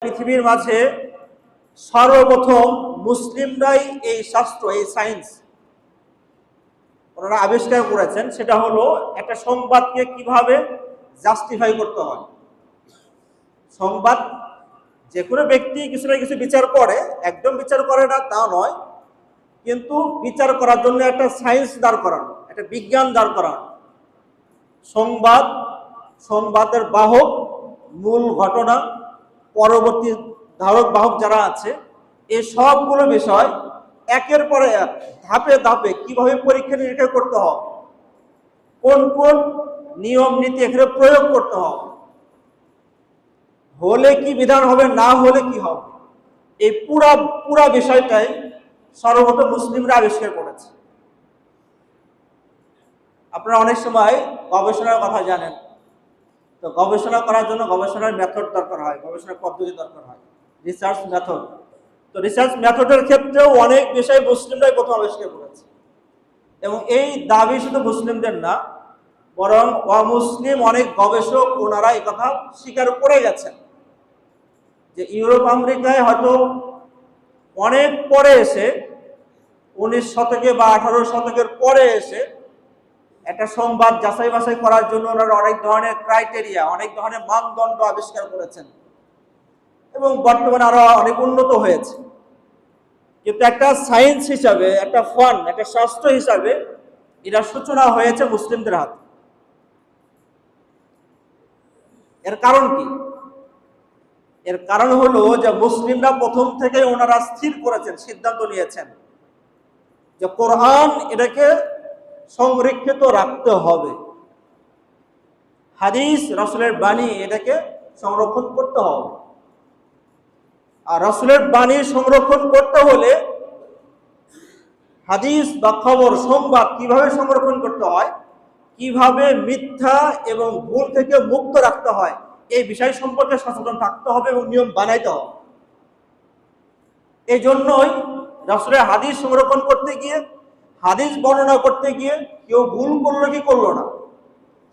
পৃথিবীর মাঝে সর্বপ্রথম মুসলিমরাই এই শাস্ত্র, এই সায়েন্স ওনারা আবিষ্কার করেছেন। সেটা হলো একটা সংবাদকে কিভাবে জাস্টিফাই করতে হয়। সংবাদ যে কোনো ব্যক্তি কিছু না কিছু বিচার করে, একদম বিচার করে না তা নয়, কিন্তু বিচার করার জন্য একটা সায়েন্স দাঁড় করানো, একটা বিজ্ঞান দাঁড় করানো। সংবাদের বাহক, মূল ঘটনা, পরবর্তী ধারক বাহক যারা আছে, এই সবগুলো বিষয় একের পর এক ধাপে ধাপে কিভাবে পরীক্ষা নিরীক্ষা করতে হবে, কোন কোন নিয়ম নীতি এখানে প্রয়োগ করতে হবে, হলে কি বিধান হবে, না হলে কি হবে, এই পুরা বিষয়টাই সর্বপ্রথম মুসলিমরা আবিষ্কার করেছে। আপনারা অনেক সময় গবেষণার কথা জানেন, তো গবেষণা করার জন্য গবেষণার মেথড দরকার হয়, গবেষণার পদ্ধতি দরকার হয়, রিসার্চ মেথড। তো রিসার্চ মেথডের ক্ষেত্রেও অনেক বিষয় মুসলিমরাই প্রথম আবিষ্কার করেছে, এবং এই দাবি শুধু মুসলিমদের না, বরং অমুসলিম অনেক গবেষক ওনারা এই কথা স্বীকার করে গেছেন যে ইউরোপ আমেরিকায় হয়তো অনেক পরে এসে 19 শতকে বা 18 শতকের পরে এসে একটা সংবাদ যাচাই বাছাই করার জন্য ওনারা অনেক ধরনের ক্রাইটেরিয়া, অনেক ধরনের মানদণ্ড আবিষ্কার করেছেন, এবং বর্তমানে আরো অনেক উন্নত হয়েছে। কিন্তু একটা সায়েন্স হিসাবে, একটা একটা শাস্ত্র হিসাবে এর সূচনা হয়েছে মুসলিমদের হাতে। এর কারণ কি? এর কারণ হলো যে মুসলিমরা প্রথম থেকে ওনারা স্থির করেছেন, সিদ্ধান্ত নিয়েছেন যে কোরআন এটাকে সংরক্ষিত রাখতে হবে, হাদিস রাসূলের বাণী এটাকে সংরক্ষণ করতে হবে। আর রাসূলের বাণী সংরক্ষণ করতে হলে হাদিস বা খবর, সংবাদ কিভাবে সংরক্ষণ করতে হয়, কিভাবে মিথ্যা এবং ভুল থেকে মুক্ত রাখতে হয়, এই বিষয় সম্পর্কে সচেতন থাকতে হবে এবং নিয়ম বানাইতে হবে। এই জন্যই রাসূলের হাদিস সংরক্ষণ করতে গিয়ে, হাদিস বর্ণনা করতে গিয়ে কেউ ভুল করলো কি করলো না,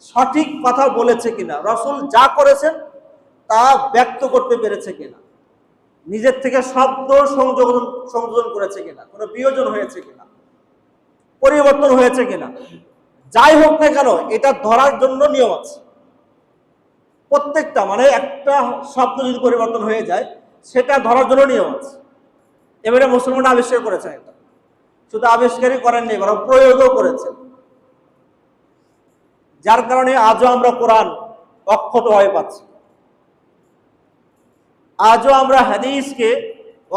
সঠিক কথা বলেছে কিনা, রাসূল যা করেছেন তা ব্যক্ত করতে পেরেছে কিনা, নিজের থেকে শব্দ সংযোজন করেছে কিনা, কোনো বিয়োজন হয়েছে কিনা, পরিবর্তন হয়েছে কিনা, যাই হোক না কেন এটা ধরার জন্য নিয়ম আছে। প্রত্যেকটা একটা শব্দ যদি পরিবর্তন হয়ে যায় সেটা ধরার জন্য নিয়ম আছে। এবারে মুসলমানরা আবিষ্কার করেছেন, এটা শুধু আবিষ্কারই করেননি, বরং প্রয়োগও করেছেন। যার কারণে আজও আমরা কোরআন অক্ষত হয়ে পাচ্ছি, আজও আমরা হাদিসকে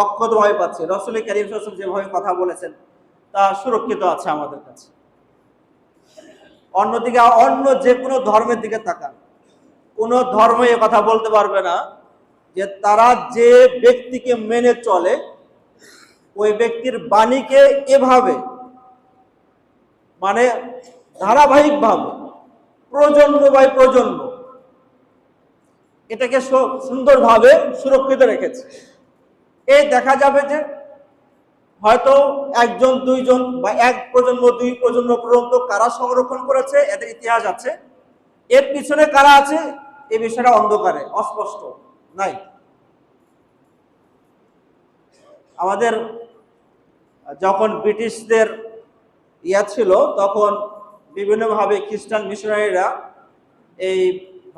অক্ষত হয়ে পাচ্ছি। রাসূল কারীম সাল্লাল্লাহু আলাইহি ওয়াসাল্লাম যেভাবে কথা বলেছেন তা সুরক্ষিত আছে আমাদের কাছে। অন্যদিকে অন্য যে কোনো ধর্মের দিকে তাকান, কোন ধর্ম এ কথা বলতে পারবে না যে তারা যে ব্যক্তিকে মেনে চলে ওই ব্যক্তির বাণীকে এভাবে ধারাবাহিকভাবে প্রজন্ম বাই প্রজন্ম এটাকে সুন্দরভাবে সুরক্ষিত রেখেছে। এই দেখা যাবে যে হয়তো একজন, দুইজন বা এক প্রজন্ম, দুই প্রজন্ম পর্যন্ত কারা সংরক্ষণ করেছে এদের ইতিহাস আছে, এর পিছনে কারা আছে এই বিষয়টা অন্ধকারে, অস্পষ্ট নাই। আমাদের যখন ব্রিটিশদের ছিল তখন বিভিন্নভাবে খ্রিস্টান মিশনারিরা এই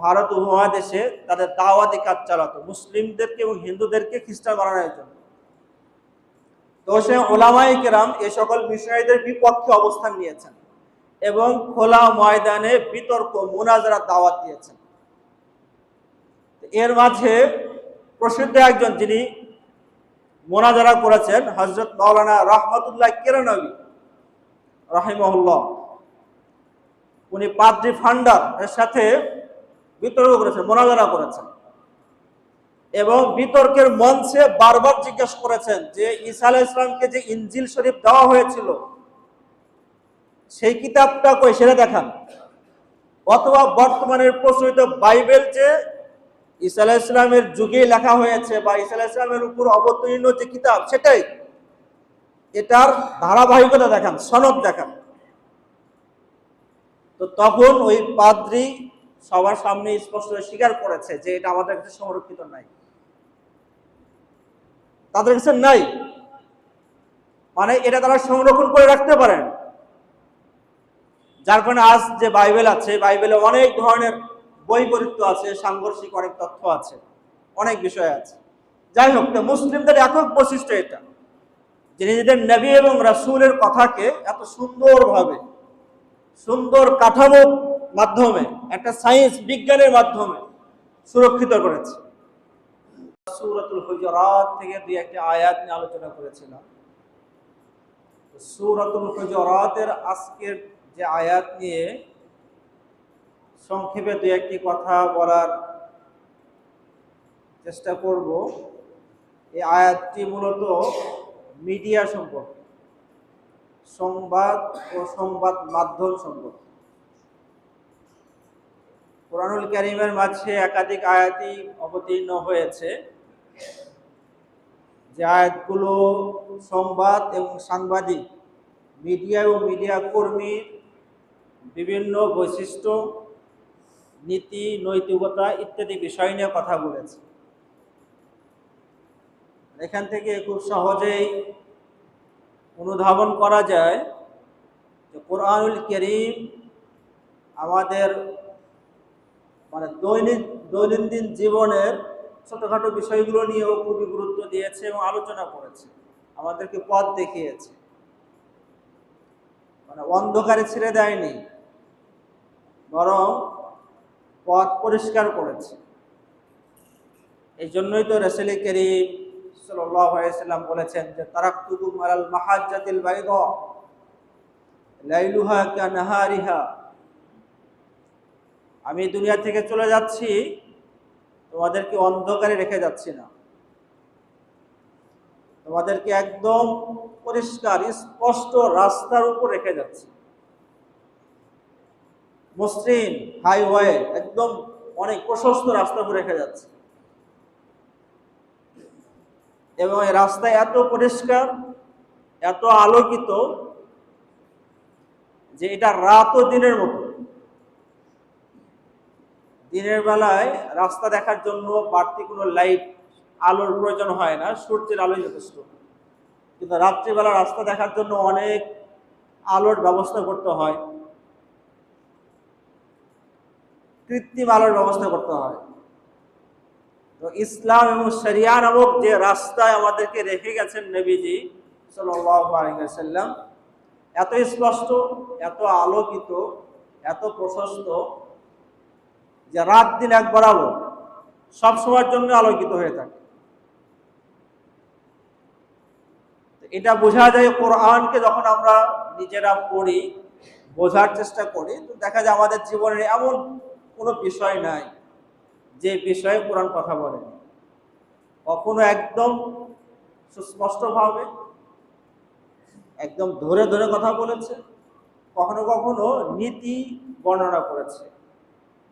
ভারত উপমহাদেশে তাদের দাওয়াতি কাজ চালাতো, মুসলিমদেরকে এবং হিন্দুদেরকে খ্রিস্টান বানানোর জন্য। তো সে ওলামায়ে কেরাম এই সকল মিশনারিদের বিপক্ষে অবস্থান নিয়েছেন এবং খোলা ময়দানে বিতর্ক, মুনাজারা দাওয়াত দিয়েছেন। এর মাঝে প্রসিদ্ধ একজন যিনি মুনাজারা করেছেন, হযরত মাওলানা রহমাতুল্লাহ কিরণবী রাহিমাহুল্লাহ, উনি পাদ্রী ফান্ডার এর সাথে বিতর্ক করেছেন, মুনাজারা করেছেন, এবং বিতর্কের মঞ্চে বারবার জিজ্ঞাসা করেছেন যে ঈসা আলাইহিস সালামকে যে ইনজিল শরীফ দেওয়া হয়েছিল সেই কিতাবটা কই, সেটা দেখান, অথবা বর্তমানের প্রচলিত বাইবেল যে ঈসা আলাইহিস সালামের যুগে লেখা হয়েছে বা ঈসা আলাইহিস সালামের উপর অবতীর্ণ যে কিতাব সেটাই, এটার ধারাবাহিকতা দেখান, সনদ দেখান। তো তখন ওই পাদ্রী সবার সামনে স্পষ্ট স্বীকার করেছে যে এটা আমাদের কাছে সংরক্ষিত নাই। তাদের কাছে নাই, মানে এটা তারা সংরক্ষণ করে রাখতে পারেন। যার কারণে আজ যে বাইবেল আছে, বাইবেলে অনেক ধরনের বৈপরীত্য আছে, সাংঘর্ষিক অনেক তথ্য আছে, অনেক বিষয় আছে। যাই হোক, মুসলিমদের একক বৈশিষ্ট্য এটা যে নিজেদের নবী এবং রাসূলের কথাকে এত সুন্দরভাবে, সুন্দর কাঠামোর মাধ্যমে, একটা সায়েন্স বিজ্ঞানের মাধ্যমে সুরক্ষিত করেছে। সূরাতুল হুজুরাত থেকে দুই একটি আয়াত নিয়ে আলোচনা করেছিলাম। সূরাতুল হুজুরাতের আজকের যে আয়াত নিয়ে সংক্ষেপে দুই একটি কথা বলার চেষ্টা করব। এই আয়াতটি মূলত মিডিয়া সম্পর্কে, সংবাদ ও সংবাদ মাধ্যম সম্পর্কে। কোরআনুল কারীমের মাঝে একাধিক আয়াতই অবতীর্ণ হয়েছে, যে আয়াতগুলো সংবাদ এবং সাংবাদিক, মিডিয়া ও মিডিয়া কর্মীর বিভিন্ন বৈশিষ্ট্য, নীতি, নৈতিকতা ইত্যাদি বিষয় নিয়ে কথা বলেছে। এখান থেকে খুব সহজেই অনুধাবন করা যায় যে কোরআনুল কারীম আমাদের মানে দৈনন্দিন জীবনের ছোটখাটো বিষয়গুলো নিয়েও খুবই গুরুত্ব দিয়েছে এবং আলোচনা করেছে, আমাদেরকে পথ দেখিয়েছে, মানে অন্ধকারে ছেড়ে দেয়নি, বরং পথ পরিষ্কার করেছে। এই জন্যই তো রাসূল কারীম সাল্লাল্লাহু আলাইহি সাল্লাম বলেছেন যে তারাকতুকুম আলাল মাহাজ্জাতিল বাইদা লাইলুহা কানাহারিহা, আমি দুনিয়া থেকে চলে যাচ্ছি, তোমাদেরকে অন্ধকারে রেখে যাচ্ছি না, তোমাদেরকে একদম পরিষ্কার স্পষ্ট রাস্তার উপর রেখে যাচ্ছি, মসৃণ হাইওয়ে, একদম অনেক প্রশস্ত রাস্তার উপর রেখে যাচ্ছে। এবং এই রাস্তা এত পরিষ্কার, এত আলোকিত যে এটা রাত ও দিনের মতো। দিনের বেলায় রাস্তা দেখার জন্য বাড়তি কোনো লাইট, আলোর প্রয়োজন হয় না, সূর্যের আলোই যথেষ্ট। কিন্তু রাত্রিবেলা রাস্তা দেখার জন্য অনেক আলোর ব্যবস্থা করতে হয়, কৃত্রিম আলোর ব্যবস্থা করতে হয়। তো ইসলাম এবং শরিয়া নামক যে রাস্তায় আমাদেরকে রেখে গেছেন নবীজি সাল্লাল্লাহু আলাইহি ওয়াসাল্লাম, এত স্পষ্ট, এত আলোকিত, এত প্রশস্ত যে রাত দিন এক বরাবর সব সময়ের জন্য আলোকিত হয়ে থাকে। এটা বোঝা যায় কোরআনকে যখন আমরা নিজেরা পড়ি, বোঝার চেষ্টা করি, তো দেখা যায় আমাদের জীবনের এমন কোনো বিষয় নাই যে বিষয়ে কোরআন কথা বলেনি। কখনো একদম সুস্পষ্টভাবে, একদম ধরে ধরে কথা বলেছে, কখনো কখনো নীতি বর্ণনা করেছে,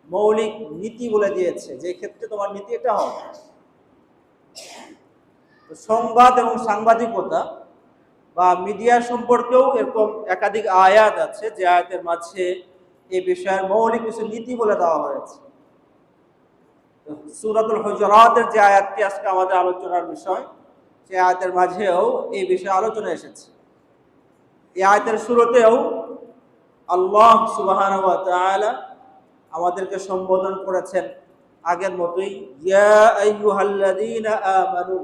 মৌলিক নীতি বলে দিয়েছে যে ক্ষেত্রে তোমার নীতি এটা হবে। সংবাদ এবং সাংবাদিকতা বা মিডিয়া সম্পর্কেও এরকম একাধিক আয়াত আছে, যে আয়াতের মাঝে এই বিষয়ের মৌলিক কিছু নীতি বলে দেওয়া হয়েছে। সূরাতুল হুজুরাতের যে আয়াতটি আজকে আমাদের আলোচনার বিষয়, সেই আয়াতের মাঝেও এই বিষয়ে আলোচনা এসেছে। এই আয়াতের শুরুতেও আল্লাহ সুবহানাহু ওয়া তাআলা আমাদেরকে সম্বোধন করেছেন আগের মতোই, ইয়া আইয়ুহাল্লাযীনা আমানু,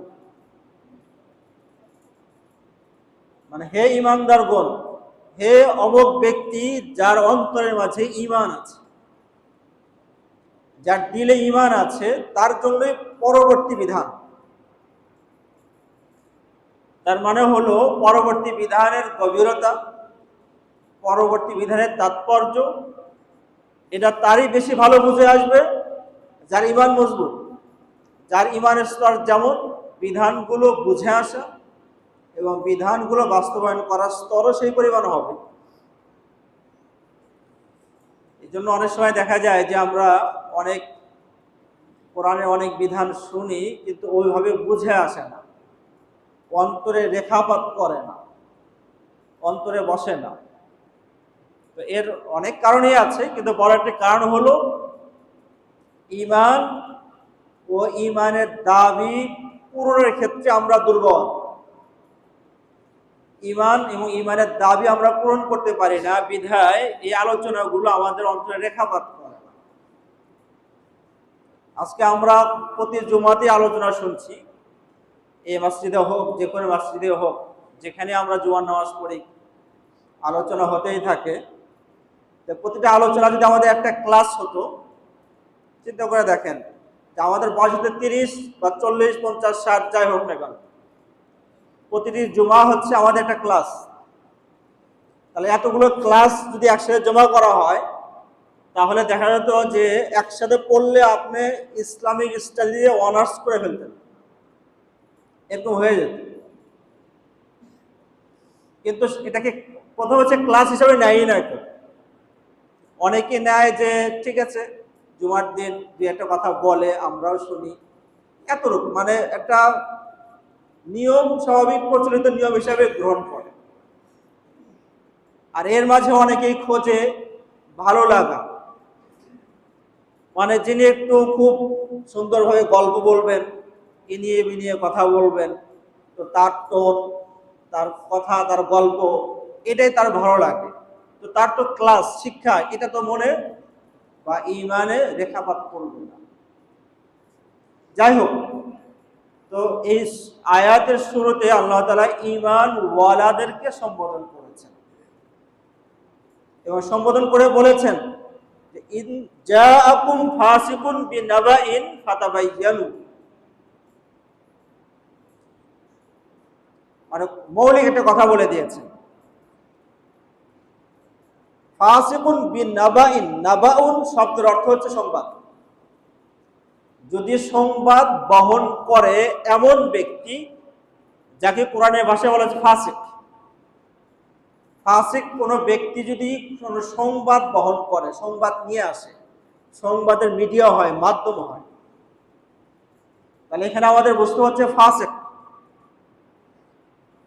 মানে হে ঈমানদারগণ, হে অমুক ব্যক্তি যার অন্তরের মাঝে ঈমান আছে, যার দিলে ঈমান আছে, তার জন্যই পরবর্তী বিধান। তার মানে হলো পরবর্তী বিধানের গভীরতা, পরবর্তী বিধানের তাৎপর্য এটা তারই বেশি ভালো বুঝে আসবে যার ঈমান মজবুত, যার ঈমানের স্তর যেমন, বিধানগুলো বুঝে আসা এবং বিধানগুলো বাস্তবায়ন করার স্তরও সেই পরিমাণ হবে। এই জন্য অনেক সময় দেখা যায় যে আমরা অনেক কোরআনে অনেক বিধান শুনি, কিন্তু ওইভাবে বুঝে আসে না, অন্তরে রেখাপাত করে না, অন্তরে বসে না। তো এর অনেক কারণই আছে, কিন্তু বড় একটি কারণ হলো ঈমান ও ঈমানের দাবি পূরণের ক্ষেত্রে আমরা দুর্বল। ঈমান এবং ঈমানের দাবি আমরা পূরণ করতে পারি না, বিধায় এই আলোচনাগুলো আমাদের অন্তরে রেখাপাত করে। আজকে আমরা প্রতি জুমাতে আলোচনা শুনছি, এই মসজিদে হোক, যে কোনো মসজিদে হোক, যেখানে আমরা জুমার নামাজ পড়ি, আলোচনা হতেই থাকে। প্রতিটা আলোচনা যদি আমাদের একটা ক্লাস হতো, চিন্তা করে দেখেন যে আমাদের বয়স হতে 30 বা 40, 50, 60 যাই হোক না কেন, প্রতিটি জুমা হচ্ছে আমাদের একটা ক্লাস। তাহলে এতগুলো ক্লাস যদি একসাথে জমা করা হয়, তাহলে দেখা যেত যে একসাথে পড়লে আপনি ইসলামিক স্টাডি দিয়ে অনার্স করে ফেলতেন, এরকম হয়ে যেত। কিন্তু এটাকে প্রথম হচ্ছে ক্লাস হিসাবে নেয়ই না। কেউ, অনেকে নেয় যে ঠিক আছে জুমার দিন দু একটা কথা বলে, আমরাও শুনি, এতটুকু, মানে একটা নিয়ম, স্বাভাবিক প্রচলিত নিয়ম হিসাবে গ্রহণ করে। আর এর মাঝে অনেকেই খোঁজে ভালো লাগা, মানে যিনি একটু খুব সুন্দরভাবে গল্প বলবেন, ইনিয়ে বিনিয়ে কথা বলবেন, তো তার টোন, তার কথা, তার গল্প, এটাই তার ভালো লাগে। তো তার তো ক্লাস, শিক্ষা, এটা তো মনে বা ঈমানে রেখাপাত করবে না। যাই হোক, তো এই আয়াতের শুরুতে আল্লাহ তাআলা ঈমান ওয়ালাদেরকে সম্বোধন করেছেন এবং সম্বোধন করে বলেছেন যে ইন জাআকুম ফাসিকুন বিনাবাইন ফাতাবায়ানু, মানে মৌলিক একটা কথা বলে দিয়েছেন। ফাসিকুন বিনাবাইন, নাবাউন শব্দের অর্থ হচ্ছে সংবাদ। যদি সংবাদ বহন করে এমন ব্যক্তি, যাকে কোরআনের ভাষায় বলা হচ্ছে ফাসিক। ফাসিক কোন ব্যক্তি যদি কোন সংবাদ বহন করে, সংবাদ নিয়ে আসে, সংবাদের মিডিয়া হয়, মাধ্যম হয়, তাহলে এখানে আমাদের বুঝতে হচ্ছে ফাসিক।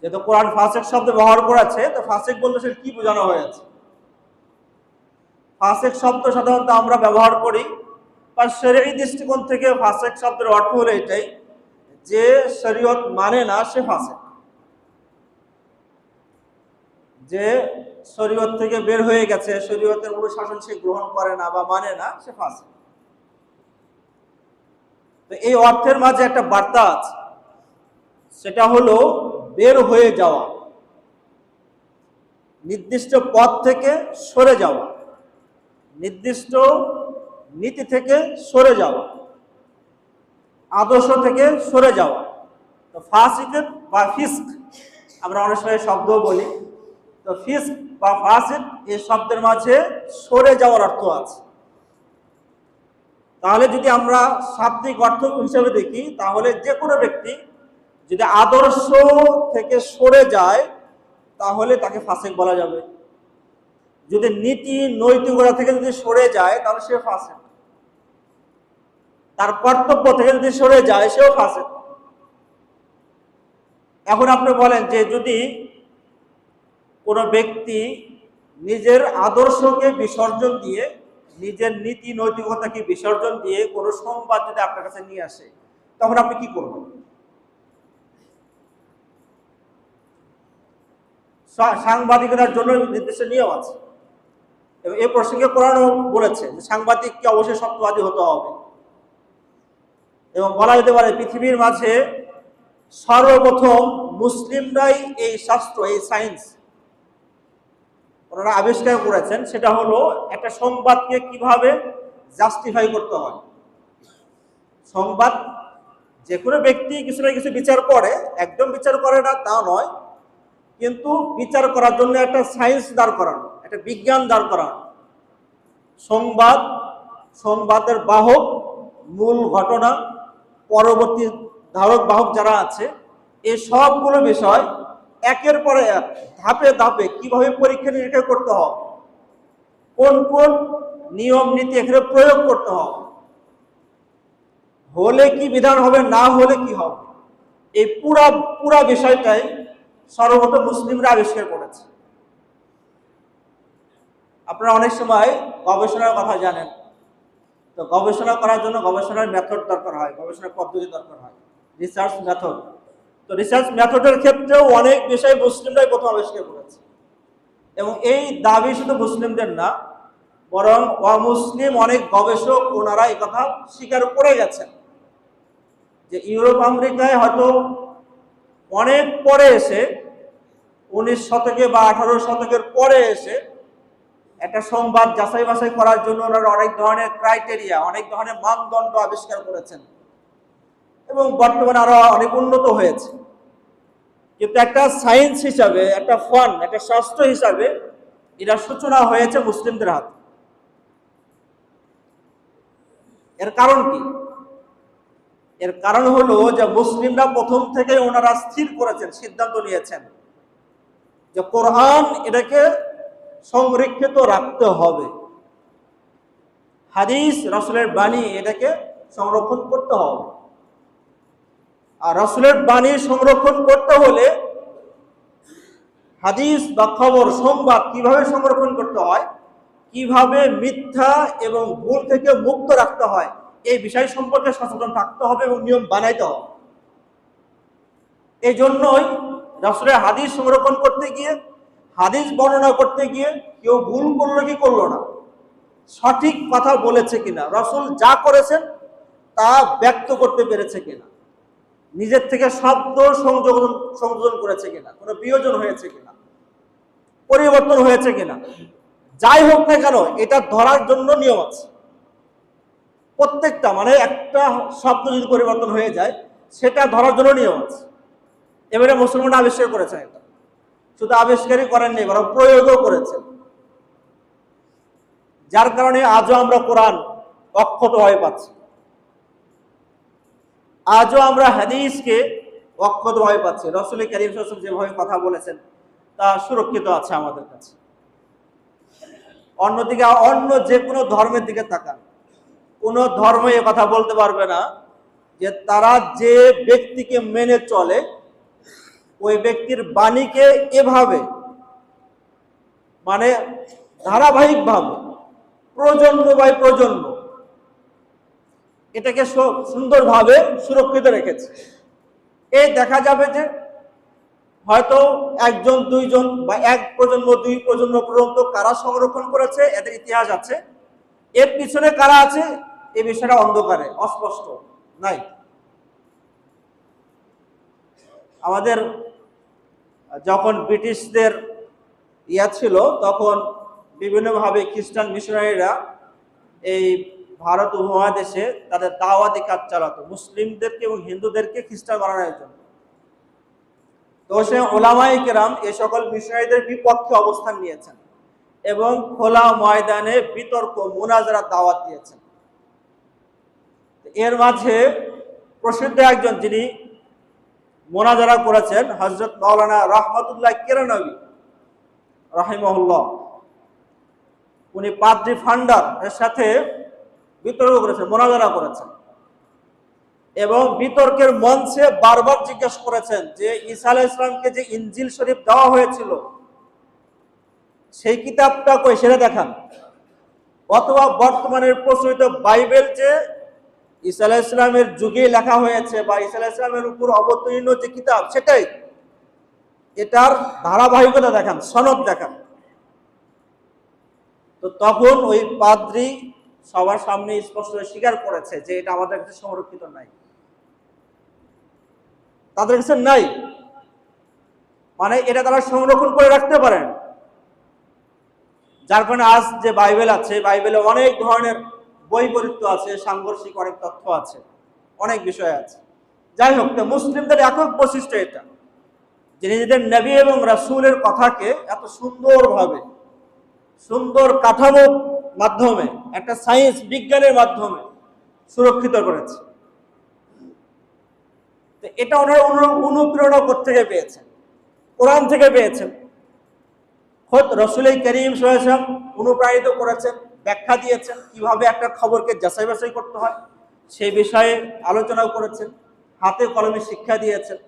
যেহেতু কোরআন ফাসিক শব্দ ব্যবহার করেছে, তো ফাসিক বলতে সে কি বোঝানো হয়েছে? ফাসিক শব্দ সাধারণত আমরা ব্যবহার করি, বা শরীয়ী দৃষ্টিকোণ থেকে ফাসিক শব্দের অর্থ হলো এটাই যে শরীয়ত মানে না, সে ফাসিক। যে শরীয়ত থেকে বের হয়ে গেছে, শরীয়তের অনুশাসন সে গ্রহণ করে না বা মানে না, সে ফাসিক। তো এই অর্থের মাঝে একটা বার্তা আছে, সেটা হলো বের হয়ে যাওয়া, নির্দিষ্ট পথ থেকে সরে যাওয়া, নির্দিষ্ট নীতি থেকে সরে যাওয়া, আদর্শ থেকে সরে যাওয়া। তো ফাসিক বা ফিস্ক আমরা অনেক সময় শব্দও বলি। তো ফিস্ক বা ফাসিক এই শব্দের মাঝে সরে যাওয়ার অর্থ আছে। তাহলে যদি আমরা শাব্দিক অর্থ হিসেবে দেখি, তাহলে যে কোনো ব্যক্তি যদি আদর্শ থেকে সরে যায়, তাহলে তাকে ফাসিক বলা যাবে। যদি নীতি নৈতিকতা থেকে যদি সরে যায়, তাহলে সে ফাসিক। তার কর্তব্য থেকে যদি সরে যায়, সেও ফাসিক। এখন আপনি বলেন যে যদি কোনো ব্যক্তি নিজের আদর্শকে বিসর্জন দিয়ে, নিজের নীতি নৈতিকতাকে বিসর্জন দিয়ে কোনো সংবাদ যদি আপনার কাছে নিয়ে আসে, তখন আপনি কি করবেন? সাংবাদিকতার জন্য নির্দিষ্ট নিয়ম আছে এবং এই প্রসঙ্গে কোরআনও বলেছে যে সাংবাদিককে অবশ্যই সত্যবাদী হতে হবে। এবং বলা যেতে পারে পৃথিবীর মাঝে সর্বপ্রথম মুসলিমরাই এই শাস্ত্র, এই সায়েন্স ওনারা আবিষ্কার করেছেন। সেটা হলো একটা সংবাদকে কিভাবে জাস্টিফাই করতে হয়। সংবাদ যে কোনো ব্যক্তি কিছু না কিছু বিচার করে, একদম বিচার করে না তা নয়, কিন্তু বিচার করার জন্য একটা সায়েন্স দাঁড় করানো, একটা বিজ্ঞান দাঁড় করানো। সংবাদের বাহক, মূল ঘটনা, পরবর্তী ধারক বাহক যারা আছে, এই সবগুলো বিষয় একের পরে এক, ধাপে ধাপে কিভাবে পরীক্ষা নিরীক্ষা করতে হবে, কোন কোন নিয়ম নীতি এখানে প্রয়োগ করতে হবে, হলে কি বিধান হবে, না হলে কি হবে, এই পুরা বিষয়টাই সর্বপ্রথম মুসলিমরা আবিষ্কার করেছে। আপনারা অনেক সময় গবেষণার কথা জানেন, তো গবেষণা করার জন্য গবেষণার মেথড দরকার হয়, গবেষণার পদ্ধতি দরকার হয়। Research method. তো রিসার্চ মেথডের ক্ষেত্রেও অনেক বিষয় মুসলিমরাই প্রথম আবিষ্কার করেছে, এবং এই দাবি শুধু মুসলিমদের না, বরং অমুসলিম অনেক গবেষক ওনারা এই কথা স্বীকার করে গেছেন যে ইউরোপ আমেরিকায় হয়তো অনেক পরে এসে 19 শতকে বা 18 শতকের পরে এসে একটা সংবাদ যাচাই বাছাই করার জন্য ওনারা অনেক ধরনের ক্রাইটেরিয়া, অনেক ধরনের মানদণ্ড আবিষ্কার করেছেন, এবং বর্তমানে আরো অনেক উন্নত হয়েছে। কিন্তু একটা সায়েন্স হিসাবে, একটা ফান, একটা শাস্ত্র হিসাবে এটার সূচনা হয়েছে মুসলিমদের হাতে। এর কারণ কি? এর কারণ হলো যে মুসলিমরা প্রথম থেকে ওনারা স্থির করেছেন, সিদ্ধান্ত নিয়েছেন যে কোরআন এটাকে সংরক্ষিত রাখতে হবে, হাদিস রাসূলের বাণী এটাকে সংরক্ষণ করতে হবে। আর রাসূলের বাণী সংরক্ষণ করতে হলে হাদিস বা খবর, সংবাদ কিভাবে সংরক্ষণ করতে হয়, কিভাবে মিথ্যা এবং ভুল থেকে মুক্ত রাখতে হয়, এই বিষয় সম্পর্কে সচেতন থাকতে হবে এবং নিয়ম বানাইতে হবে। এই জন্যই রাসূলের হাদিস সংরক্ষণ করতে গিয়ে, হাদিস বর্ণনা করতে গিয়ে কেউ ভুল করলো কি করলো না, সঠিক কথা বলেছে কিনা, রাসূল যা করেছেন তা ব্যক্ত করতে পেরেছে কিনা, নিজের থেকে শব্দ সংযোজন করেছে কিনা, কোনো বিয়োজন হয়েছে কিনা, পরিবর্তন হয়েছে কিনা, যাই হোক না কেন এটা ধরার জন্য নিয়ম আছে। প্রত্যেকটা, মানে একটা শব্দ যদি পরিবর্তন হয়ে যায় সেটা ধরার জন্য নিয়ম আছে। এবারে মুসলমান আবিষ্কার করেছেন, এটা শুধু আবিষ্কারই করেননি, বরং প্রয়োগও করেছেন, যার কারণে আজও আমরা কোরআন অক্ষত হয়ে পাচ্ছি, আজও আমরা হাদিসকে অক্ষত হয়ে পাচ্ছি। রাসূল কারীম সাল্লাল্লাহু আলাইহি ওয়াসাল্লাম যেভাবে কথা বলেছেন তা সুরক্ষিত আছে আমাদের কাছে। অন্যদিকে অন্য যে কোনো ধর্মের দিকে তাকান, কোনো ধর্ম এ কথা বলতে পারবে না যে তারা যে ব্যক্তিকে মেনে চলে ওই ব্যক্তির বাণীকে এভাবে, মানে ধারাবাহিকভাবে প্রজন্ম বাই প্রজন্ম এটাকে সুন্দরভাবে সুরক্ষিত রেখেছে। এই দেখা যাবে যে হয়তো একজন, দুইজন বা এক প্রজন্ম, দুই প্রজন্ম পর্যন্ত কারা সংরক্ষণ করেছে এদের ইতিহাস আছে, এর পিছনে কারা আছে এই বিষয়টা অন্ধকারে, অস্পষ্ট নাই। আমাদের যখন ব্রিটিশদের ছিল তখন বিভিন্নভাবে খ্রিস্টান মিশনারিরা এই ভারত উপমহাদেশে তাদের দাওয়াতি কাজ চালাতো, মুসলিমদেরকে এবং হিন্দুদেরকে খ্রিস্টান বানানোর জন্য। তো সে ওলামায়ে কেরাম এই সকল মিশনারিদের বিপক্ষে অবস্থান নিয়েছেন এবং খোলা ময়দানে বিতর্ক, মুনাজারা দাওয়াত দিয়েছেন। এর মাঝে প্রসিদ্ধ একজন যিনি মুনাজারা করেছেন হযরত মাওলানা রহমাতুল্লাহ কেরানবী রাহিমাহুল্লাহ, উনি পাদ্রী ফান্ডার এর সাথে বিতর্ক করেছেন, মুনাজারা করেছেন, এবং বিতর্কের মঞ্চে বারবার জিজ্ঞেস করেছেন যে ঈসা আলাইহিস সালামকে যে ইনজিল শরীফ দেওয়া হয়েছিল সেই কিতাবটা কই, সেটা দেখান, অথবা বর্তমানের প্রচলিত বাইবেল যে ঈসা আলাইহিস সালামের যুগে লেখা হয়েছে বা ঈসা আলাইহিস সালামের উপর অবতীর্ণ যে কিতাব সেটাই, এটার ধারাবাহিকতা দেখান, সনদ দেখান। তো তখন ওই পাদ্রী সবার সামনে স্পষ্ট স্বীকার করেছে যে এটা আমাদের কাছে সংরক্ষিত নাই, তাদের কাছে নাই, মানে এটা তারা সংরক্ষণ করে রাখতে পারেন। যার কারণে আজ যে বাইবেল আছে, বাইবেলে অনেক ধরনের বৈপরীত্য আছে, সাংঘর্ষিক অনেক তথ্য আছে, অনেক বিষয় আছে। যাই হোক, মুসলিমদের একক বৈশিষ্ট্য এটা যে নিজেদের নবী এবং রাসূলের কথাকে এত সুন্দরভাবে, সুন্দর কাঠামোর মাধ্যমে, একটা সায়েন্স, বিজ্ঞানের মাধ্যমে সুরক্ষিত করেছে। এটা ওনারা অনুপ্রেরণা থেকে পেয়েছেন, কোরআন থেকে পেয়েছেন। খোদ রাসূল কারীম সাল্লাল্লাহু আলাইহি ওয়াসাল্লাম অনুপ্রাণিত করেছেন, ব্যাখ্যা দিয়েছেন কিভাবে একটা খবরকে যাচাই বাছাই করতে হয়, সেই বিষয়ে আলোচনা করেছেন, হাতে কলমে শিক্ষা দিয়েছেন।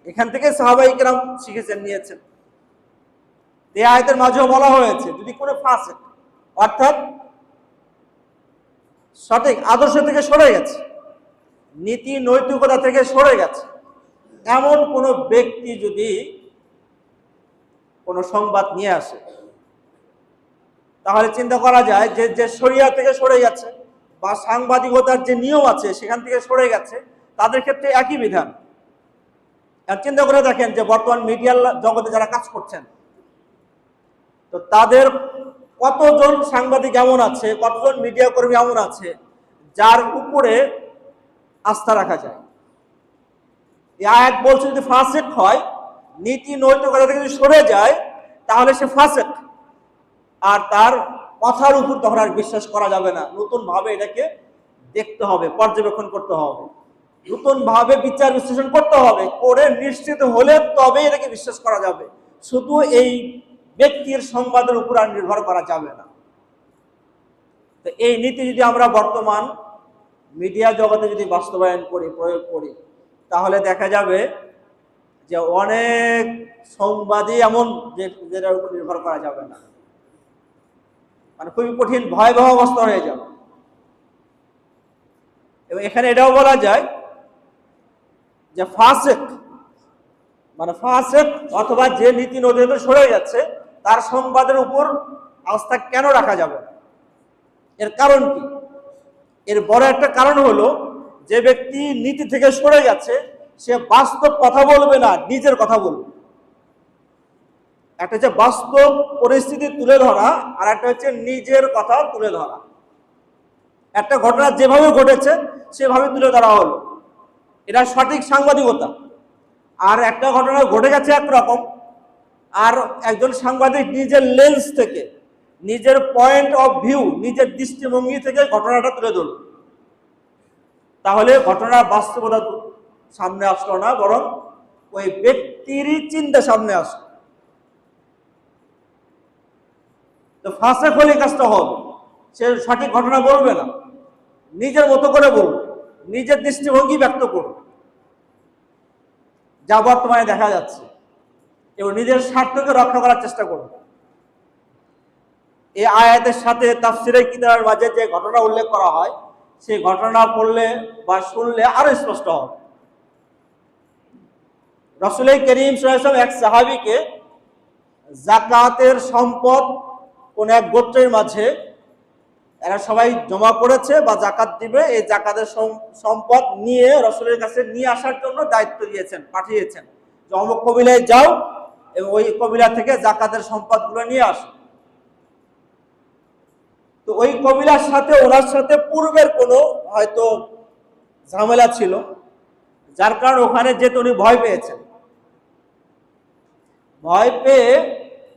এখান থেকে সাহাবায়ে কেরাম শিখেছেন, নিয়েছেন। এই আয়াতের মাঝেও বলা হয়েছে যদি কোনো ফাসিক, অর্থাৎ সঠিক আদর্শ থেকে সরে গেছে, নীতি নৈতিকতা থেকে সরে গেছে এমন কোনো ব্যক্তি যদি কোনো সংবাদ নিয়ে আসে, তাহলে চিন্তা করা যায় যে যে শরিয়া থেকে সরে গেছে বা সাংবাদিকতার যে নিয়ম আছে সেখান থেকে সরে গেছে, তাদের ক্ষেত্রে একই বিধান। আর চিন্তা করে দেখেন যে বর্তমান মিডিয়ার জগতে যারা কাজ করছেন, তো তাদের কতজন সাংবাদিক এমন আছে, কতজন মিডিয়া কর্মী এমন আছে যার উপরে আস্থা রাখা যায়। এই আয়াত বলছে যদি ফাসিক হয়, নীতি নৈতিকতা থেকে যদি সরে যায়, তাহলে সে ফাসিক, আর তার কথার উপর তখন আর বিশ্বাস করা যাবে না। নতুন ভাবে এটাকে দেখতে হবে, পর্যবেক্ষণ করতে হবে, নতুন ভাবে বিচার বিশ্লেষণ করতে হবে, করে নিশ্চিত হলে তবে এটাকে বিশ্বাস করা যাবে। শুধু এই ব্যক্তির সংবাদের উপর আর নির্ভর করা যাবে না। তো এই নীতি যদি আমরা বর্তমান মিডিয়া জগতে যদি বাস্তবায়ন করি, প্রয়োগ করি, তাহলে দেখা যাবে যে অনেক সংবাদই এমন যেটার উপর নির্ভর করা যাবে না, মানে খুবই কঠিন ভয়াবহ অবস্থা হয়ে যাবে। এবং এখানে এটাও বলা যায় যে ফাসিক মানে ফাসিক অথবা যে নীতি নৈতিকতা সরে যাচ্ছে, তার সংবাদের উপর আস্থা কেন রাখা যাবে? এর কারণ কি? এর বড় একটা কারণ হলো, যে ব্যক্তি নীতি থেকে সরে যাচ্ছে সে বাস্তব কথা বলবে না, নিজের কথা বলবে। একটা হচ্ছে বাস্তব পরিস্থিতি তুলে ধরা, আর একটা হচ্ছে নিজের কথা তুলে ধরা। একটা ঘটনা যেভাবে ঘটেছে সেভাবে তুলে ধরা হলো, এটা সঠিক সাংবাদিকতা। আর একটা ঘটনা ঘটে গেছে একরকম, আর একজন সাংবাদিক নিজের লেন্স থেকে, নিজের পয়েন্ট অফ ভিউ, নিজের দৃষ্টিভঙ্গি থেকে ঘটনাটা তুলে ধরল, তাহলে ঘটনার বাস্তবতা সামনে আসলো না, বরং ওই ব্যক্তিরই চিন্তা সামনে আসলো। তো ফাঁসে খোলে কাজটা হবে, সে সঠিক ঘটনা বলবে না, নিজের মতো করে বলবে, নিজের দৃষ্টিভঙ্গি ব্যক্ত করবে, যা বর্তমানে দেখা যাচ্ছে, এবং নিজের স্বার্থকে রক্ষা করার চেষ্টা করবে। এই আয়াতের সাথে তাফসীরে কিতাবের মাঝে যে ঘটনা উল্লেখ করা হয়, সেই ঘটনা পড়লে বা শুনলে আরো স্পষ্ট হবে। রাসূল করিম সাল্লাল্লাহু আলাইহি ওয়াসাল্লাম এক সাহাবীকে যাকাতের সম্পদ কোন এক গোত্রের মাঝে, এরা সবাই জমা করেছে বা যাকাত দিবে, এই যাকাতের সম্পদ নিয়ে রাসূলের কাছে নিয়ে আসার জন্য দায়িত্ব দিয়েছেন, পাঠিয়েছেন যে অমুক কবিলায় যাও এবং ওই কবিলা থেকে যাকাতের সম্পদগুলো নিয়ে আসো। তো ওই কবিলার সাথে ওনার সাথে পূর্বের কোনো হয়তো ঝামেলা ছিল, যার কারণে ওখানে যেতে উনি ভয় পেয়েছেন। ভয় পেয়ে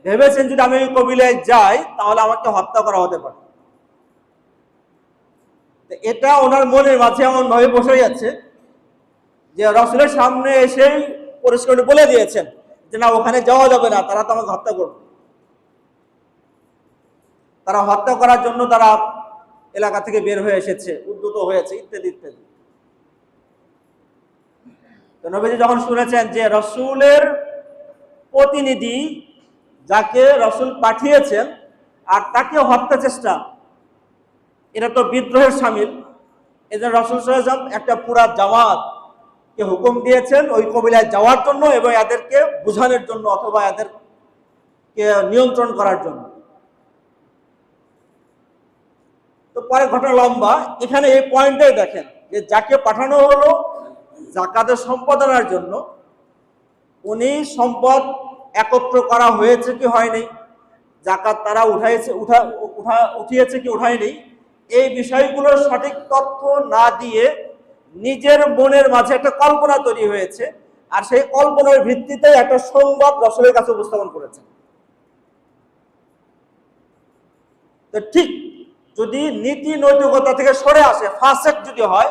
ভেবেছেন যদি আমি ওই কবিলায় যাই তাহলে আমাকে হত্যা করা হতে পারে। এটা ওনার মনের মাঝে এমন ভাবে বসে যাচ্ছে যে রাসূলের সামনে এসেই পরিষ্কার বলে দিয়েছেন যে না, ওখানে যাওয়া যাবে না, তারা তো আমাকে হত্যা করবে। তারা হত্যা করার জন্য তারা এলাকা থেকে বের হয়ে এসেছে, উদ্যত হয়েছে, ইত্যাদি ইত্যাদি। তো নবীজি যখন শুনেছেন যে রাসূলের প্রতিনিধি যাকে রাসূল পাঠিয়েছেন আর তাকে হত্যা চেষ্টা, এটা তো বিদ্রোহের শামিল, এজন্য রাসূল সাল্লাল্লাহু আলাইহি ওয়াসাল্লাম একটা পুরা জামাতকে হুকুম দিয়েছেন ওই কবিলায় যাওয়ার জন্য এবং এদেরকে বুঝানোর জন্য অথবা এদেরকে নিয়ন্ত্রণ করার জন্য। তো পরে ঘটনা লম্বা, এখানে এই পয়েন্টটাই দেখেন যে যাকে পাঠানো হলো যাকাতের সম্পদ আনার জন্য, উনি সম্পদ একত্র করা হয়েছে কি হয়নি, যাকাত তারা উঠিয়েছে কি উঠায়নি, এই বিষয়গুলোর সঠিক তথ্য না দিয়ে নিজের মনের মাঝে একটা কল্পনা তৈরি হয়েছে, আর সেই কল্পনার ভিত্তিতে একটা সংবাদ রাসূলের কাছে উপস্থাপন করেছে। তো ঠিক যদি নীতি নৈতিকতা থেকে সরে আসে, ফাসিক যদি হয়,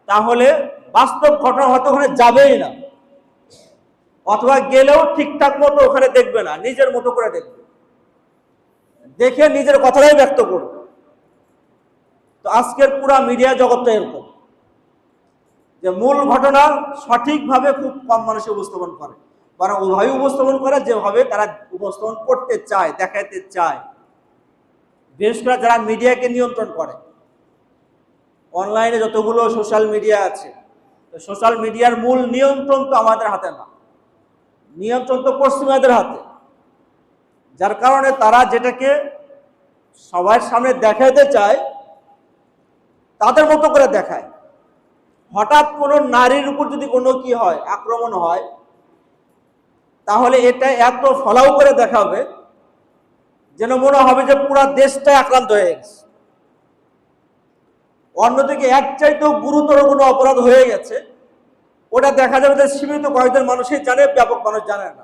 তাহলে বাস্তব ঘটনা হয়তো ওখানে যাবেই না, অথবা গেলেও ঠিকঠাক মতো ওখানে দেখবে না, নিজের মতো করে দেখবে, দেখে নিজের কথাটাই ব্যক্ত করবে। তো আজকের পুরা মিডিয়া জগৎটা এরকম যে মূল ঘটনা সঠিকভাবে খুব কম মানুষ উপস্থাপন করে, বরং ওইভাবে উপস্থাপন করে যেভাবে তারা উপস্থাপন করতে চায়, দেখাতে চায়। বিশেষ করে যারা মিডিয়াকে নিয়ন্ত্রণ করে, অনলাইনে যতগুলো সোশ্যাল মিডিয়া আছে, তো সোশ্যাল মিডিয়ার মূল নিয়ন্ত্রণ তো আমাদের হাতে না, নিয়ন্ত্রণ তো পশ্চিমাদের হাতে। যার কারণে তারা যেটাকে সবার সামনে দেখাতে চায় তাদের মতো করে দেখায়। হঠাৎ কোনো নারীর উপর যদি কোনো কি হয়, আক্রমণ হয়, তাহলে এটা এত ফলাও করে দেখাবে যেন মনে হবে যে পুরো দেশটাই আক্রান্ত হয়ে গেছে। অন্যদিকে এক চাইতেও গুরুতর কোনো অপরাধ হয়ে গেছে, ওটা দেখা যাবে যে সীমিত কয়েকজন মানুষই জানে, ব্যাপক মানুষ জানে না।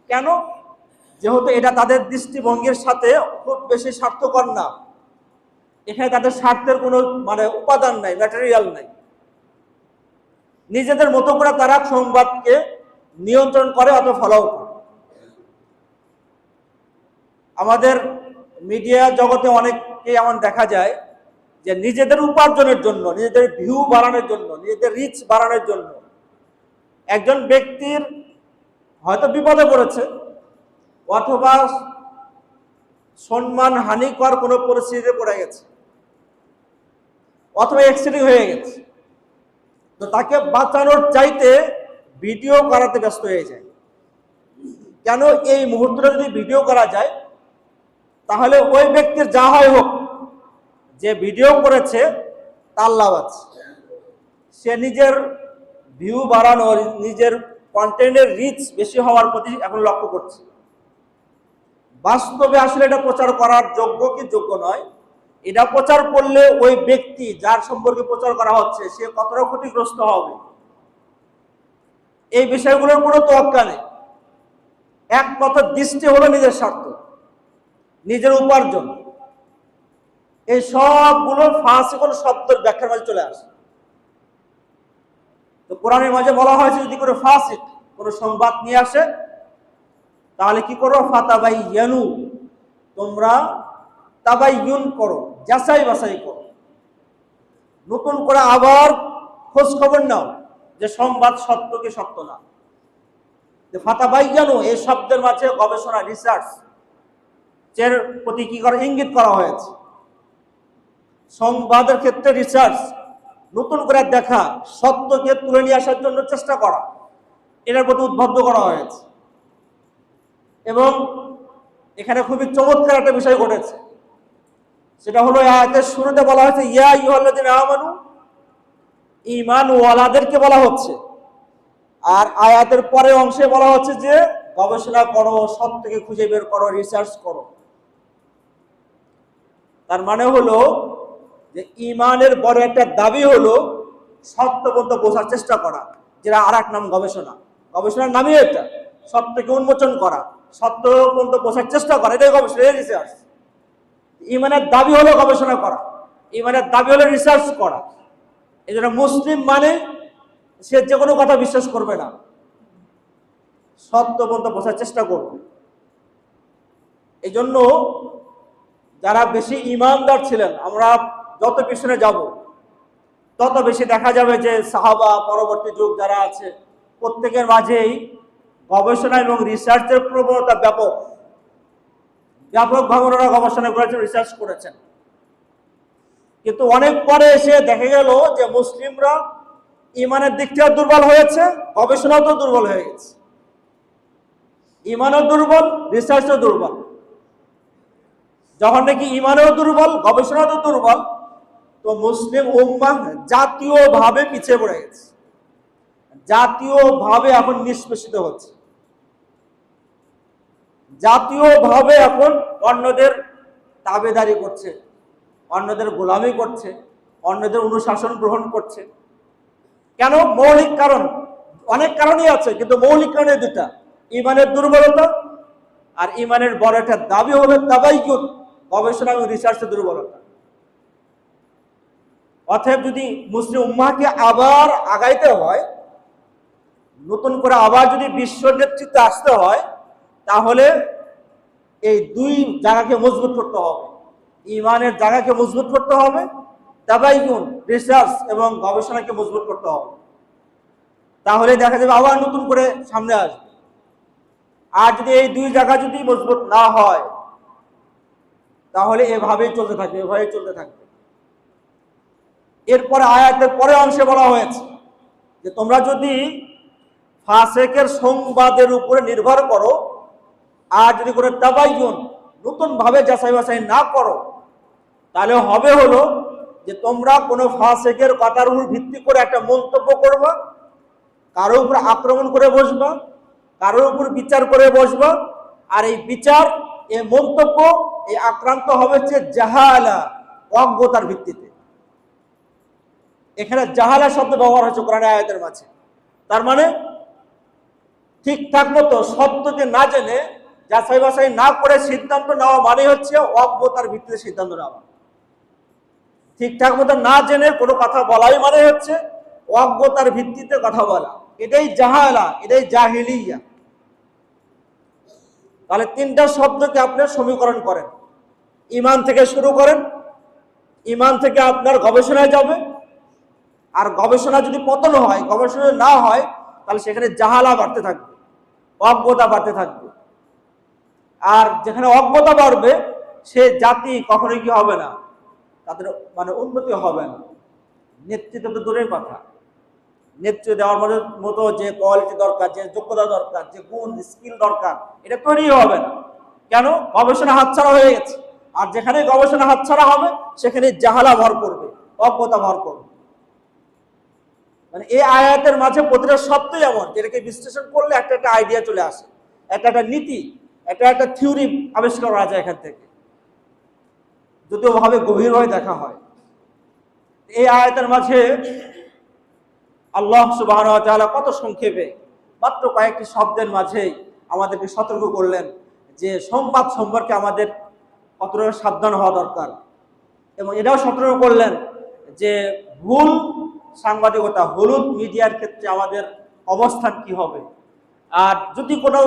কেন? যেহেতু এটা তাদের দৃষ্টিভঙ্গির সাথে খুব বেশি স্বার্থকর না, এখানে তাদের স্বার্থের কোনো উপাদান নাই, ম্যাটেরিয়াল নাই। নিজেদের মতো করে তারা সংবাদকে নিয়ন্ত্রণ করে, অত ফলাও করে। আমাদের মিডিয়া জগতে অনেককে এমন দেখা যায় যে নিজেদের উপার্জনের জন্য, নিজেদের ভিউ বাড়ানোর জন্য, নিজেদের রিচ বাড়ানোর জন্য একজন ব্যক্তির হয়তো বিপদে পড়েছে অথবা সম্মান হানিকর কোনো পরিস্থিতিতে পড়ে গেছে অথবা অ্যাক্সিডেন্ট হয়ে গেছে, তো তাকে বাঁচানোর চাইতে ভিডিও করাতে ব্যস্ত হয়ে যায়। কেন? এই মুহূর্তে যদি ভিডিও করা যায় তাহলে ওই ব্যক্তির যা হয় হোক, যে ভিডিও করেছে তার লাভ আছে। সে নিজের ভিউ বাড়ানোর, নিজের কন্টেন্টের রিচ বেশি হওয়ার প্রতি এখন লক্ষ্য করছে। বাস্তবে আসলে এটা প্রচার করার যোগ্য কি যোগ্য নয়, এটা প্রচার করলে ওই ব্যক্তি যার সম্পর্কে প্রচার করা হচ্ছে সে কতটা ক্ষতিগ্রস্ত হবে, এই বিষয়গুলোর কোনো তোয়াক্কা নেই। একমাত্র দৃষ্টি হলো নিজের স্বার্থ, নিজের উপার্জন। এই সবগুলো ফাসিকুল শব্দের ব্যাখ্যার মাঝে চলে আসে। তো কোরআনের মাঝে বলা হয়েছে যদি কোনো ফাসিক কোনো সংবাদ নিয়ে আসে তাহলে কি করো? ফাতাবাইয়ানু, তোমরা তাবাইয়ুন করো, যাচাই বাছাই করো, নতুন করে আবার খোঁজ খবর নাও যে সংবাদ সত্য কি সত্য না। যে ফাতাবাইয়ানু এই শব্দের মাঝে গবেষণা, রিসার্চ এর প্রতি কি করে ইঙ্গিত করা হয়েছে। সংবাদের ক্ষেত্রে রিসার্চ, নতুন করে দেখা, সত্যকে তুলে নিয়ে আসার জন্য চেষ্টা করা, এটার প্রতি উদ্বুদ্ধ করা হয়েছে। এবং এখানে খুবই চমৎকার একটা বিষয় ঘটেছে, সেটা হলো আয়াতের শুরুতে বলা হয়েছে ইয়া আইয়ুহাল্লাযীনা আমানু, ঈমান ওয়ালাদেরকে বলা হচ্ছে। আর আয়াতের পরের অংশে বলা হচ্ছে যে গবেষণা করো, সত্যকে খুঁজে বের করো, রিসার্চ করো। তার মানে হলো যে ঈমানের বড় একটা দাবি হলো সত্য পর্যন্ত বোঝার চেষ্টা করা, যেটা আর এক নাম গবেষণা। গবেষণার নামই এটা, সত্যকে উন্মোচন করা, সত্য পর্যন্ত বোঝার চেষ্টা করা, এটাই গবেষণা, রিসার্চ। ঈমানের দাবি হলো গবেষণা করা, ঈমানের দাবি হলো রিসার্চ করা। এই জন্য মুসলিম মানে সে যে কোনো কথা বিশ্বাস করবে না, সত্য পর্যন্ত বোঝার চেষ্টা করবে। এই জন্য যারা বেশি ঈমানদার ছিলেন, আমরা যত পিছনে যাব তত বেশি দেখা যাবে যে সাহাবা, পরবর্তী যুগ যারা আছে, প্রত্যেকের মাঝেই গবেষণা এবং রিসার্চের প্রবণতা ব্যাপক। ব্যাপকভাবে ওনারা গবেষণা করেছেন, রিসার্চ করেছেন। কিন্তু অনেক পরে এসে দেখা গেল যে মুসলিমরা ঈমানের দিক থেকে দুর্বল হয়েছে, গবেষণাও তো দুর্বল হয়ে গেছে। ঈমানও দুর্বল, রিসার্চও দুর্বল। যখন নাকি ঈমানও দুর্বল, গবেষণাও দুর্বল, তো মুসলিম উম্মাহ জাতীয়ভাবে পিছিয়ে পড়ে গেছে, জাতীয়ভাবে এখন নিষ্পেষিত হচ্ছে, জাতীয়ভাবে এখন অন্যদের তাবেদারি করছে, অন্যদের গোলামি করছে, অন্যদের অনুশাসন গ্রহণ করছে। কেন? মৌলিক কারণ, অনেক কারণই আছে, কিন্তু মৌলিক কারণে দুটা: ঈমানের দুর্বলতা, আর ঈমানের বড় একটা দাবি হলো তাবাইয়ুন, গবেষণা এবং রিসার্চের দুর্বলতা। অতএব যদি মুসলিম উম্মাহকে আবার আগাইতে হয়, নতুন করে আবার যদি বিশ্ব নেতৃত্বে আসতে হয়, তাহলে এই দুই জায়গাকে মজবুত করতে হবে। ঈমানের জায়গাকে মজবুত করতে হবে, তাবাইয়ুন, রিসার্চ এবং গবেষণাকে মজবুত করতে হবে। তাহলে দেখা যাবে আবার নতুন করে সামনে আসবে। আর যদি এই দুই জায়গা যদি মজবুত না হয়, তাহলে এভাবেই চলতে থাকবে, এভাবেই চলতে থাকবে। এরপরে আয়াতের পরে অংশে বলা হয়েছে যে তোমরা যদি ফাসেকের সংবাদের উপরে নির্ভর করো আর যদি কোনো তাবাইয়ুন নতুন ভাবে যাচাই বাছাই না করো, তাহলে হবে হলো যে তোমরা কোনো ফাসেকের কথার উপর ভিত্তি করে একটা মন্তব্য করবা, কারো উপর আক্রমণ করে বসবা, কারোর উপর বিচার করে বসবা, আর এই বিচার, এই মন্তব্য, এই আক্রান্ত হবে যে জাহালা, অজ্ঞতার ভিত্তিতে। এখানে জাহালা শব্দ ব্যবহার হয়েছে কোরআন আয়াতের মাঝে। তার মানে ঠিকঠাক মতো সত্যকে না জেনে যাচাই বাছাই না করে সিদ্ধান্ত নেওয়া মানে হচ্ছে অজ্ঞতার ভিত্তিতে সিদ্ধান্ত নেওয়া। ঠিকঠাক মতো না জেনে কোনো কথা বলাই মানে হচ্ছে অজ্ঞতার ভিত্তিতে কথা বলা। এটাই জাহালা, এটাই জাহিলিয়া। তাহলে তিনটা শব্দকে আপনি সমীকরণ করেন, ঈমান থেকে শুরু করেন, ঈমান থেকে আপনার গবেষণায় যাবে, আর গবেষণা যদি পতন হয়, গবেষণা না হয়, তাহলে সেখানে জাহালা বাড়তে থাকবে, অজ্ঞতা বাড়তে থাকবে। আর যেখানে অজ্ঞতা বাড়বে সে জাতি কখনোই কি হবে না, তাদের মানে উন্নতি হবে না। নেতৃত্ব তো দূরের কথা, নেতৃত্ব দেওয়ার মতো যে কোয়ালিটি দরকার, যে যোগ্যতা দরকার, যে গুণ স্কিল দরকার, এটা তৈরি হবে না। কেন? গবেষণা হাতছাড়া হয়ে গেছে। আর যেখানে গবেষণা হাতছাড়া হবে সেখানে জাহালা ভর করবে, অজ্ঞতা ভর করবে। মানে এই আয়াতের মাঝে প্রতিটা শব্দই এমন যেটাকে বিশ্লেষণ করলে একটা একটা আইডিয়া চলে আসে, একটা একটা নীতি, একটা থিওরি আবিষ্কার করা যায় এখান থেকে, যদিও ভাবে গভীরভাবে দেখা হয়। এই আয়াতের মাঝে আল্লাহ সুবহানাহু ওয়া তাআলা কত সংক্ষেপে মাত্র কয়েকটি শব্দের মাঝেই আমাদেরকে সতর্ক করলেন যে সংবাদ সম্পর্কে আমাদের কতটা সাবধান হওয়া দরকার, এবং এটাও সতর্ক করলেন যে ভুল সাংবাদিকতা, হলুদ মিডিয়ার ক্ষেত্রে আমাদের অবস্থান কি হবে। আর যদি কোনো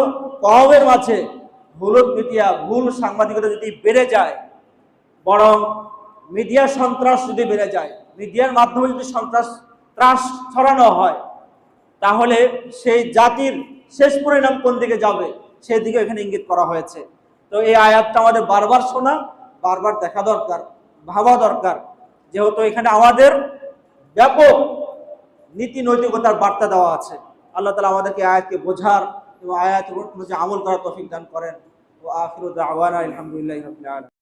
কওমের মাঝে হলুদ মিডিয়া, ভুল সাংবাদিকতা যদি বেড়ে যায়, বরং মিডিয়া সন্ত্রাস যদি বেড়ে যায়, মিডিয়ার মাধ্যমে যদি সন্ত্রাস ত্রাস ছড়ানো হয়, তাহলে সেই জাতির শেষ পরিণাম কোন দিকে যাবে সেই দিকে এখানে ইঙ্গিত করা হয়েছে। তো এই আয়াতটা আমাদের বারবার শোনা, বারবার দেখা দরকার, ভাবা দরকার, যেহেতু এখানে আমাদের ব্যাপক নীতি নৈতিকতার বার্তা দেওয়া আছে। আল্লাহ তাআলা আমাদেরকে আয়াতকে বোঝার এবং আয়াত অনুযায়ী আমল করার তৌফিক দান করেন। ওয়া আখিরু দাওয়ানা আলহামদুলিল্লাহি রাব্বিল আলামিন।